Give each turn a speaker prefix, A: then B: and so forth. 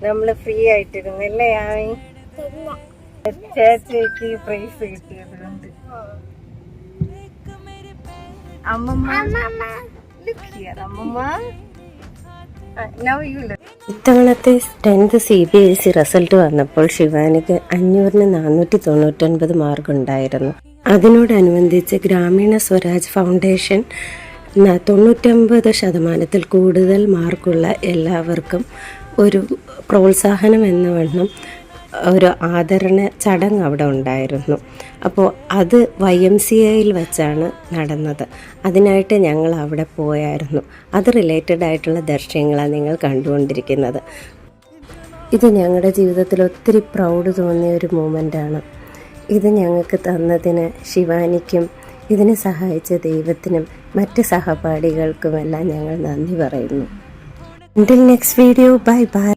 A: നമ്മള് ഫ്രീ ആയിട്ടിരുന്നല്ലേ ആമി? ചേച്ചിക്ക് പ്രൈസ് കിട്ടിയത് കൊണ്ട്. അമ്മമ്മ look here, അമ്മമ്മ. Now you look.
B: ഇത്തവണത്തെ 10th CBSE റിസൾട്ട് വന്നപ്പോൾ ശിവാനിക്ക് 500-ന് 499 മാർക്ക് ഉണ്ടായിരുന്നു. അതിനോടനുബന്ധിച്ച് ഗ്രാമീണ സ്വരാജ് ഫൗണ്ടേഷൻ 99% കൂടുതൽ മാർക്കുള്ള എല്ലാവർക്കും ഒരു പ്രോത്സാഹനം എന്ന വണ്ണം ഒരു ആദരണ ചടങ്ങ് അവിടെ ഉണ്ടായിരുന്നു. അപ്പോൾ അത് YMCAയിൽ വെച്ചാണ് നടന്നത്. അതിനായിട്ട് ഞങ്ങൾ അവിടെ പോയായിരുന്നു. അത് റിലേറ്റഡ് ആയിട്ടുള്ള ദൃശ്യങ്ങളാണ് നിങ്ങൾ കണ്ടുകൊണ്ടിരിക്കുന്നത്. ഇത് ഞങ്ങളുടെ ജീവിതത്തിൽ ഒത്തിരി പ്രൗഡ് തോന്നിയ ഒരു മൂമെൻ്റാണ്. ഇത് ഞങ്ങൾക്ക് തന്നതിന് ശിവാനിക്കും ഇതിനെ സഹായിച്ച ദൈവത്തിനും മറ്റ് സഹപാഠികൾക്കുമെല്ലാം ഞങ്ങൾ നന്ദി പറയുന്നു. Until next video, bye bye.